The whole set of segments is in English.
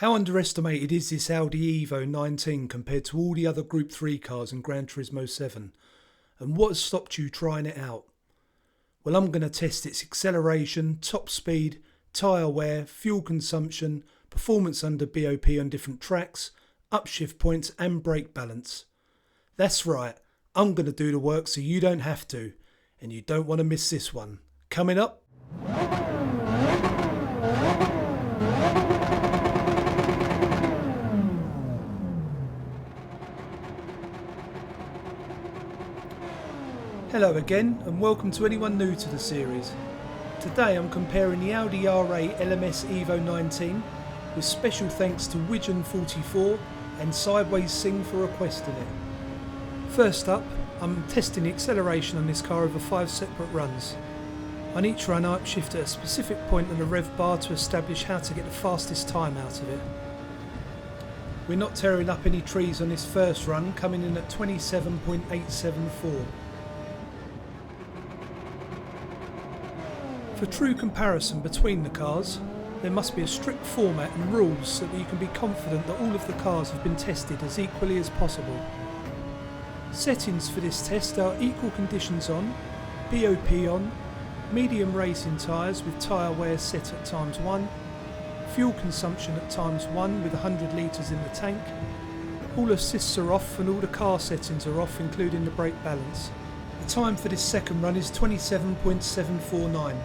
How underestimated is this Audi Evo 19 compared to all the other Group 3 cars in Gran Turismo 7? And what has stopped you trying it out? Well, I'm going to test its acceleration, top speed, tyre wear, fuel consumption, performance under BOP on different tracks, upshift points and brake balance. That's right, I'm going to do the work so you don't have to, and you don't want to miss this one. Coming up. Hello again and welcome to anyone new to the series. Today I'm comparing the Audi R8 LMS Evo 19 with special thanks to Wigeon44 and Sideways Sing for requesting it. First up, I'm testing the acceleration on this car over 5 separate runs. On each run I upshift at a specific point on the rev bar to establish how to get the fastest time out of it. We're not tearing up any trees on this first run, coming in at 27.874. For true comparison between the cars, there must be a strict format and rules so that you can be confident that all of the cars have been tested as equally as possible. Settings for this test are equal conditions on, BOP on, medium racing tyres with tyre wear set at ×1, fuel consumption at ×1 with 100 litres in the tank, all assists are off and all the car settings are off including the brake balance. The time for this second run is 27.749.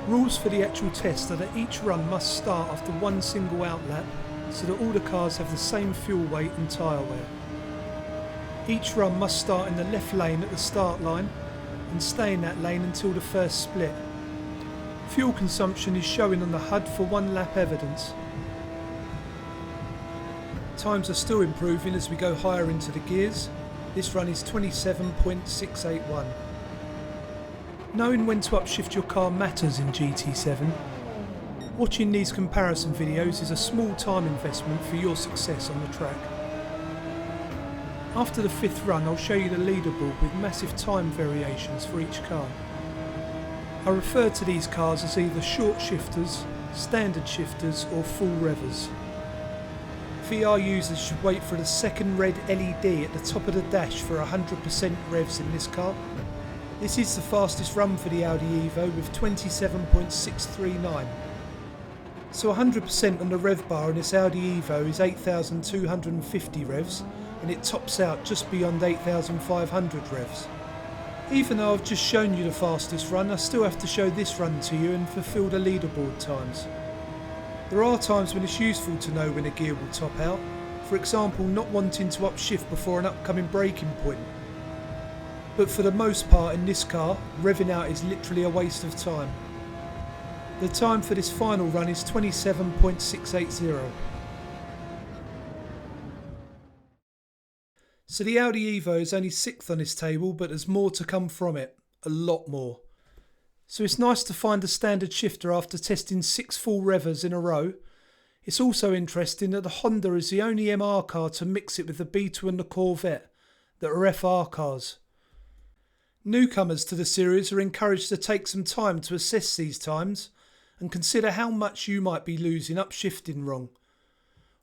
Rules for the actual test are that each run must start after one single outlap so that all the cars have the same fuel weight and tyre wear. Each run must start in the left lane at the start line and stay in that lane until the first split. Fuel consumption is showing on the HUD for 1 lap evidence. Times are still improving as we go higher into the gears. This run is 27.681. Knowing when to upshift your car matters in GT7. Watching these comparison videos is a small time investment for your success on the track. After the 5th run I'll show you the leaderboard with massive time variations for each car. I refer to these cars as either short shifters, standard shifters or full revers. VR users should wait for the second red LED at the top of the dash for 100% revs in this car. This is the fastest run for the Audi Evo with 27.639. So 100% on the rev bar on this Audi Evo is 8,250 revs and it tops out just beyond 8,500 revs. Even though I've just shown you the fastest run, I still have to show this run to you and fulfill the leaderboard times. There are times when it's useful to know when a gear will top out, for example not wanting to upshift before an upcoming braking point. But for the most part in this car, revving out is literally a waste of time. The time for this final run is 27.680. So the Audi Evo is only 6th on this table, but there's more to come from it. A lot more. So it's nice to find a standard shifter after testing 6 full revers in a row. It's also interesting that the Honda is the only MR car to mix it with the Beetle and the Corvette that are FR cars. Newcomers to the series are encouraged to take some time to assess these times and consider how much you might be losing upshifting wrong.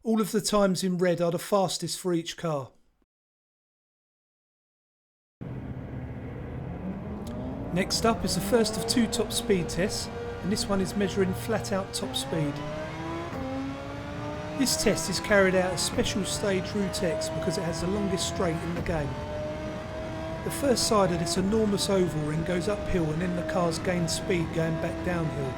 All of the times in red are the fastest for each car. Next up is the first of 2 top speed tests, and this one is measuring flat out top speed. This test is carried out as special stage Route X because it has the longest straight in the game. The first side of this enormous oval ring goes uphill and then the cars gain speed going back downhill.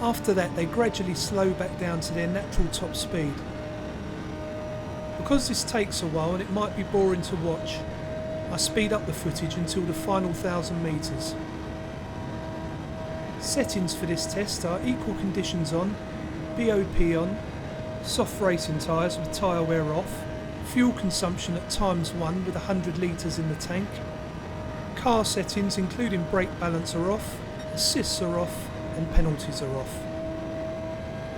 After that they gradually slow back down to their natural top speed. Because this takes a while and it might be boring to watch, I speed up the footage until the final 1,000 metres. Settings for this test are equal conditions on, BOP on, soft racing tyres with tyre wear off, fuel consumption at ×1 with 100 litres in the tank, car settings including brake balance are off, assists are off and penalties are off.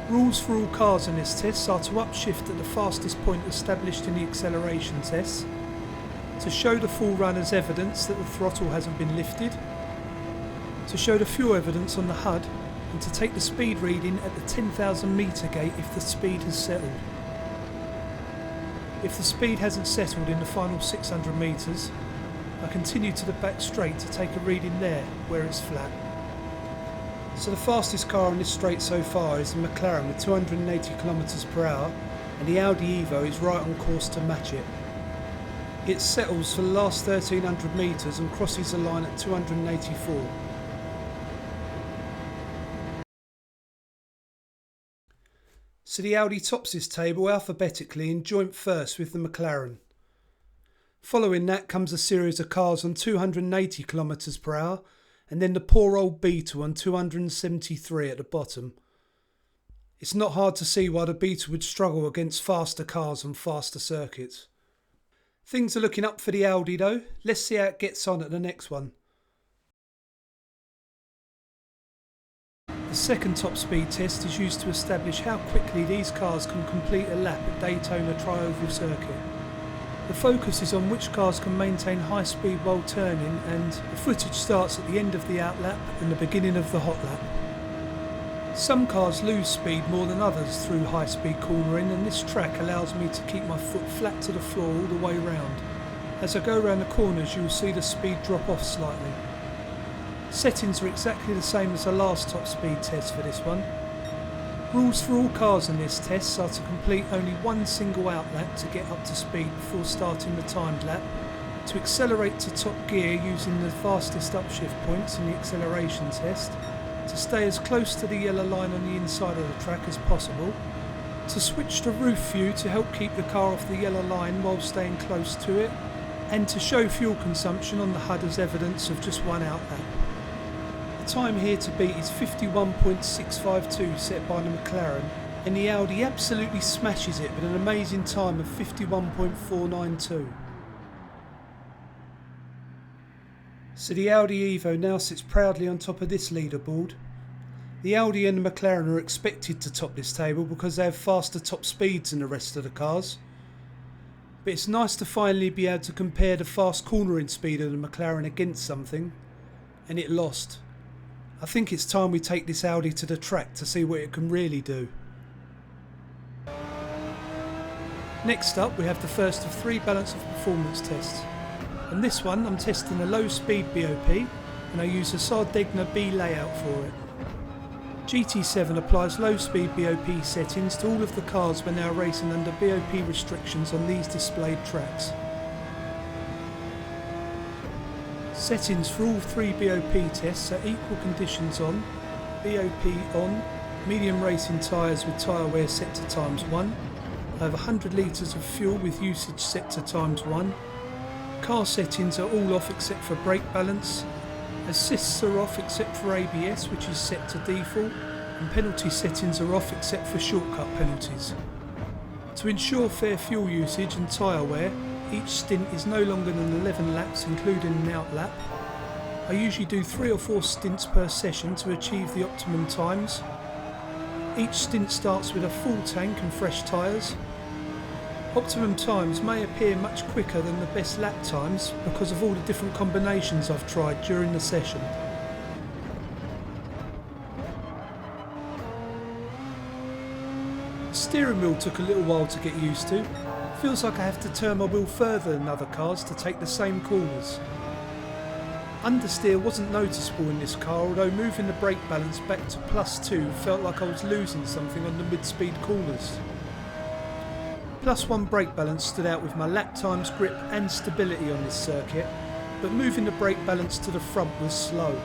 Rules for all cars in this test are to upshift at the fastest point established in the acceleration test, to show the full run as evidence that the throttle hasn't been lifted, to show the fuel evidence on the HUD, and to take the speed reading at the 10,000 metre gate if the speed has settled. If the speed hasn't settled in the final 600 metres, I continue to the back straight to take a reading there where it's flat. So the fastest car on this straight so far is the McLaren with 280 km/h, and the Audi Evo is right on course to match it. It settles for the last 1300 metres and crosses the line at 284. So the Audi tops this table alphabetically in joint first with the McLaren. Following that comes a series of cars on 280 km/h, and then the poor old Beetle on 273 at the bottom. It's not hard to see why the Beetle would struggle against faster cars on faster circuits. Things are looking up for the Audi though. Let's see how it gets on at the next one. The second top speed test is used to establish how quickly these cars can complete a lap at Daytona Tri-Oval Circuit. The focus is on which cars can maintain high speed while turning, and the footage starts at the end of the out lap and the beginning of the hot lap. Some cars lose speed more than others through high speed cornering, and this track allows me to keep my foot flat to the floor all the way round. As I go around the corners you will see the speed drop off slightly. Settings are exactly the same as the last top speed test for this one. Rules for all cars in this test are to complete only one single out lap to get up to speed before starting the timed lap, to accelerate to top gear using the fastest upshift points in the acceleration test, to stay as close to the yellow line on the inside of the track as possible, to switch to roof view to help keep the car off the yellow line while staying close to it, and to show fuel consumption on the HUD as evidence of just one out lap. The time here to beat is 51.652 set by the McLaren, and the Audi absolutely smashes it with an amazing time of 51.492. So the Audi Evo now sits proudly on top of this leaderboard. The Audi and the McLaren are expected to top this table because they have faster top speeds than the rest of the cars. But it's nice to finally be able to compare the fast cornering speed of the McLaren against something, and it lost. I think it's time we take this Audi to the track to see what it can really do. Next up we have the first of 3 balance of performance tests. On this one I'm testing a low speed BOP, and I use a Sardegna B layout for it. GT7 applies low speed BOP settings to all of the cars we're now racing under BOP restrictions on these displayed tracks. Settings for all 3 BOP tests are equal conditions on, BOP on, medium racing tyres with tyre wear set to ×1, I have 100 litres of fuel with usage set to ×1, car settings are all off except for brake balance, assists are off except for ABS which is set to default, and penalty settings are off except for shortcut penalties. To ensure fair fuel usage and tyre wear, each stint is no longer than 11 laps including an out lap. I usually do 3 or 4 stints per session to achieve the optimum times. Each stint starts with a full tank and fresh tyres. Optimum times may appear much quicker than the best lap times because of all the different combinations I've tried during the session. The steering wheel took a little while to get used to. Feels like I have to turn my wheel further than other cars to take the same corners. Understeer wasn't noticeable in this car, although moving the brake balance back to +2 felt like I was losing something on the mid-speed corners. +1 brake balance stood out with my lap times, grip and stability on this circuit, but moving the brake balance to the front was slow.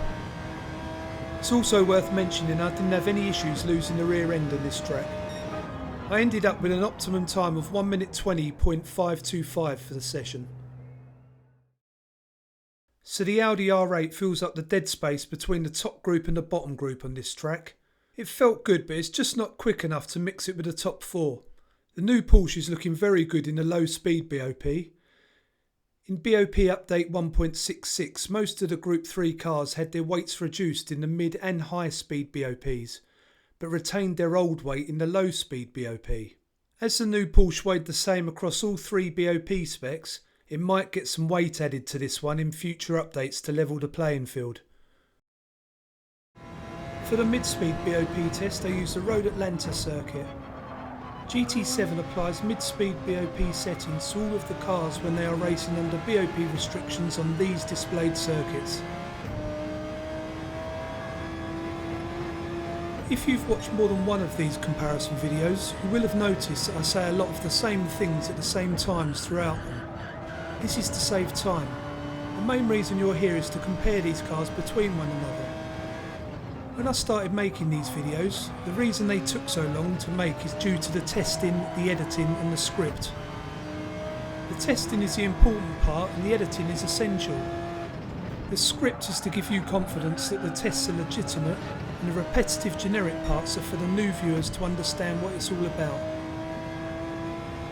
It's also worth mentioning I didn't have any issues losing the rear end on this track. I ended up with an optimum time of 1 minute 20.525 for the session. So the Audi R8 fills up the dead space between the top group and the bottom group on this track. It felt good, but it's just not quick enough to mix it with the top 4. The new Porsche is looking very good in the low speed BOP. In BOP update 1.66, most of the Group 3 cars had their weights reduced in the mid and high speed BOPs, but retained their old weight in the low speed BOP. As the new Porsche weighed the same across all 3 BOP specs, It might get some weight added to this one in future updates to level the playing field. For the mid-speed BOP test I used the Road Atlanta circuit. GT7 applies mid-speed BOP settings to all of the cars when they are racing under BOP restrictions on these displayed circuits. If you've watched more than one of these comparison videos, you will have noticed that I say a lot of the same things at the same times throughout them. This is to save time. The main reason you're here is to compare these cars between one another. When I started making these videos, the reason they took so long to make is due to the testing, the editing and the script. The testing is the important part and the editing is essential. The script is to give you confidence that the tests are legitimate, and the repetitive generic parts are for the new viewers to understand what it's all about.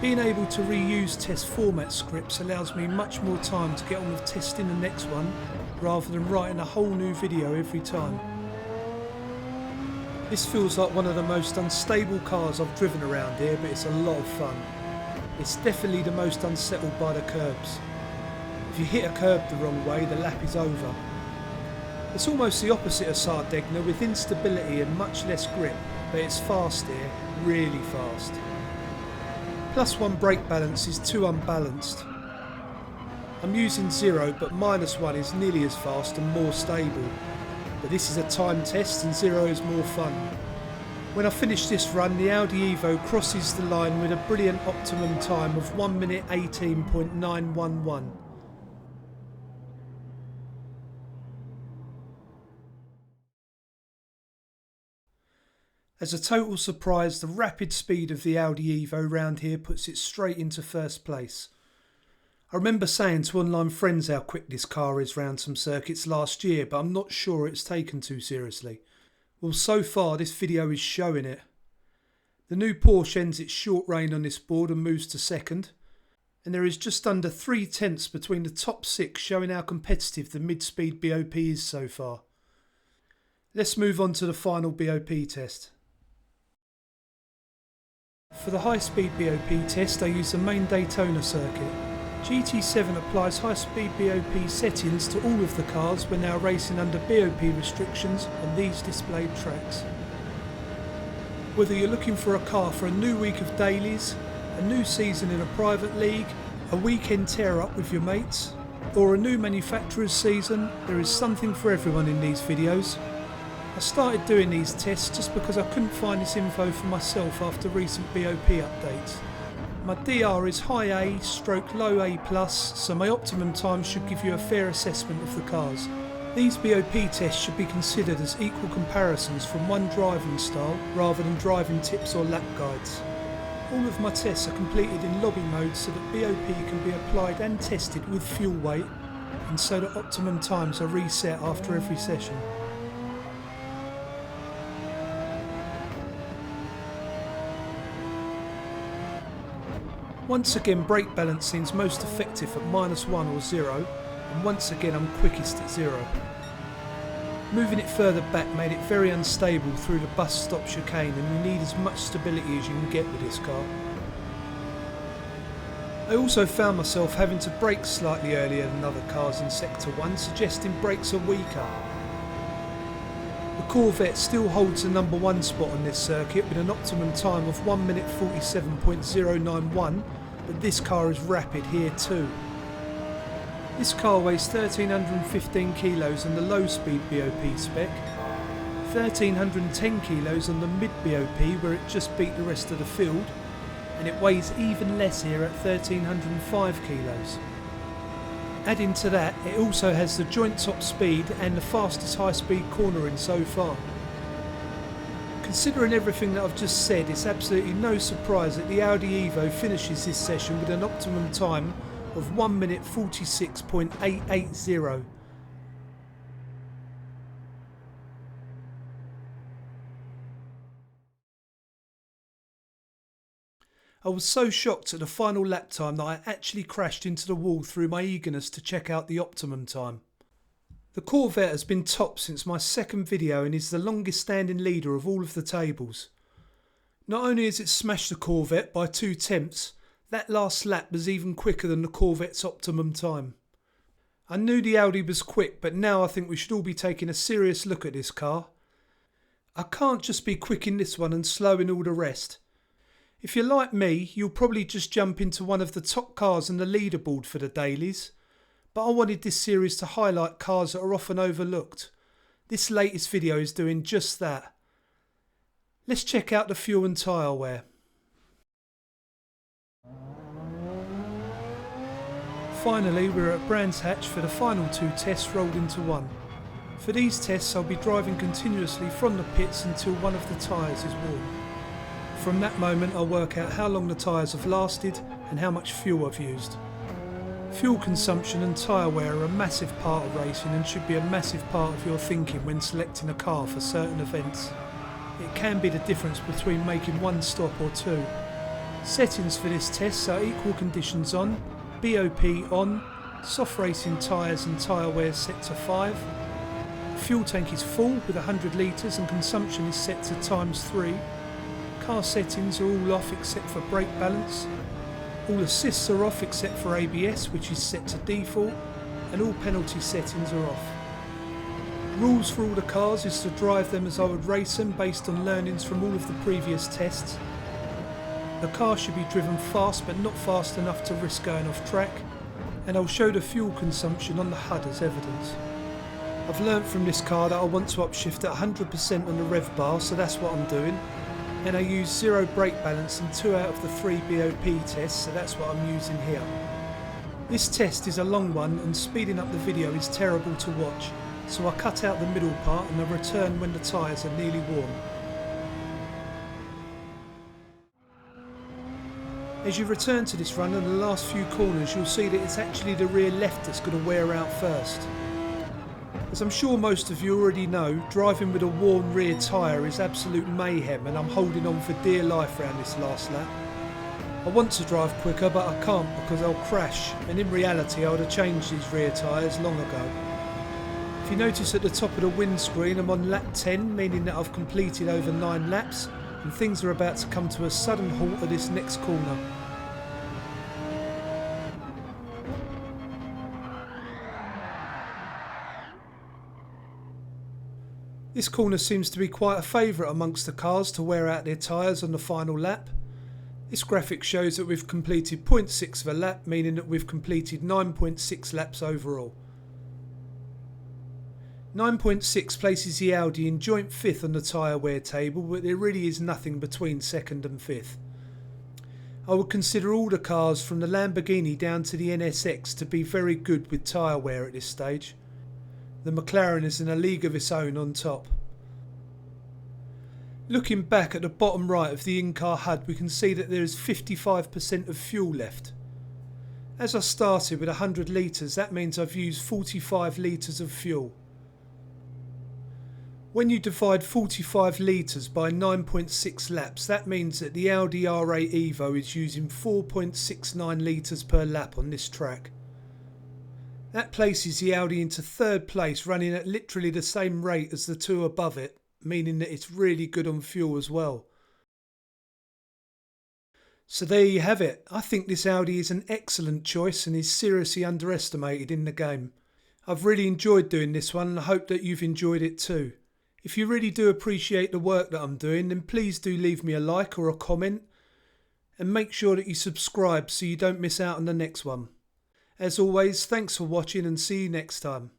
Being able to reuse test format scripts allows me much more time to get on with testing the next one rather than writing a whole new video every time. This feels like one of the most unstable cars I've driven around here, but it's a lot of fun. It's definitely the most unsettled by the curbs. If you hit a curb the wrong way, the lap is over. It's almost the opposite of Sardegna with instability and much less grip, but it's fast here, really fast. +1 brake balance is too unbalanced. I'm using 0, but -1 is nearly as fast and more stable. But this is a time test and 0 is more fun. When I finish this run, the Audi Evo crosses the line with a brilliant optimum time of 1 minute 18.911. As a total surprise, the rapid speed of the Audi Evo round here puts it straight into first place. I remember saying to online friends how quick this car is round some circuits last year, but I'm not sure it's taken too seriously. Well, so far this video is showing it. The new Porsche ends its short reign on this board and moves to second, and there is just under 3/10 between the top 6, showing how competitive the mid-speed BOP is so far. Let's move on to the final BOP test. For the high-speed BOP test I use the main Daytona circuit. GT7 applies high-speed BOP settings to all of the cars when they are racing under BOP restrictions on these displayed tracks. Whether you're looking for a car for a new week of dailies, a new season in a private league, a weekend tear-up with your mates, or a new manufacturer's season, there is something for everyone in these videos. I started doing these tests just because I couldn't find this info for myself after recent BOP updates. My DR is high A/low A+, so my optimum time should give you a fair assessment of the cars. These BOP tests should be considered as equal comparisons from one driving style rather than driving tips or lap guides. All of my tests are completed in lobby mode so that BOP can be applied and tested with fuel weight, and so that optimum times are reset after every session. Once again, brake balancing is most effective at -1 or 0, and once again I'm quickest at 0. Moving it further back made it very unstable through the bus stop chicane, and you need as much stability as you can get with this car. I also found myself having to brake slightly earlier than other cars in Sector 1, suggesting brakes are weaker. The Corvette still holds the number 1 spot on this circuit with an optimum time of 1 minute 47.091, but this car is rapid here too. This car weighs 1315 kilos on the low speed BOP spec, 1310 kilos on the mid BOP where it just beat the rest of the field, and it weighs even less here at 1305 kilos. Adding to that, it also has the joint top speed and the fastest high speed cornering so far. Considering everything that I've just said, it's absolutely no surprise that the Audi Evo finishes this session with an optimum time of 1 minute 46.880. I was so shocked at the final lap time that I actually crashed into the wall through my eagerness to check out the optimum time. The Corvette has been top since my second video and is the longest standing leader of all of the tables. Not only has it smashed the Corvette by 2 tenths, That last lap was even quicker than the Corvette's optimum time. I knew the Audi was quick, but now I think we should all be taking a serious look at this car. I can't just be quick in this one and slow in all the rest. If you're like me, you'll probably just jump into one of the top cars on the leaderboard for the dailies. But I wanted this series to highlight cars that are often overlooked. This latest video is doing just that. Let's check out the fuel and tyre wear. Finally, we're at Brands Hatch for the final 2 tests rolled into one. For these tests, I'll be driving continuously from the pits until one of the tyres is warm. From that moment, I'll work out how long the tyres have lasted and how much fuel I've used. Fuel consumption and tyre wear are a massive part of racing and should be a massive part of your thinking when selecting a car for certain events. It can be the difference between making one stop or two. Settings for this test are equal conditions on, BOP on, soft racing tyres and tyre wear set to 5. Fuel tank is full with 100 litres and consumption is set to ×3. Car settings are all off except for brake balance. All assists are off except for ABS, which is set to default, and all penalty settings are off. Rules for all the cars is to drive them as I would race them based on learnings from all of the previous tests. The car should be driven fast but not fast enough to risk going off track, and I'll show the fuel consumption on the HUD as evidence. I've learnt from this car that I want to upshift at 100% on the rev bar, so that's what I'm doing, and I use 0 brake balance in 2 out of the 3 BOP tests, so that's what I'm using here. This test is a long one and speeding up the video is terrible to watch, so I cut out the middle part and I return when the tyres are nearly warm. As you return to this run and the last few corners, you'll see that it's actually the rear left that's going to wear out first. As I'm sure most of you already know, driving with a warm rear tyre is absolute mayhem, and I'm holding on for dear life around this last lap. I want to drive quicker but I can't because I'll crash, and in reality I would have changed these rear tyres long ago. If you notice at the top of the windscreen I'm on lap 10, meaning that I've completed over 9 laps, and things are about to come to a sudden halt at this next corner. This corner seems to be quite a favourite amongst the cars to wear out their tyres on the final lap. This graphic shows that we've completed 0.6 of a lap, meaning that we've completed 9.6 laps overall. 9.6 places the Audi in joint 5th on the tyre wear table, but there really is nothing between 2nd and 5th. I would consider all the cars from the Lamborghini down to the NSX to be very good with tyre wear at this stage. The McLaren is in a league of its own on top. Looking back at the bottom right of the in-car HUD, we can see that there is 55% of fuel left. As I started with 100 litres, that means I've used 45 litres of fuel. When you divide 45 litres by 9.6 laps, that means that the Audi R8 Evo is using 4.69 litres per lap on this track. That places the Audi into 3rd place, running at literally the same rate as the 2 above it, meaning that it's really good on fuel as well. So there you have it. I think this Audi is an excellent choice and is seriously underestimated in the game. I've really enjoyed doing this one and I hope that you've enjoyed it too. If you really do appreciate the work that I'm doing, then please do leave me a like or a comment, and make sure that you subscribe so you don't miss out on the next one. As always, thanks for watching and see you next time.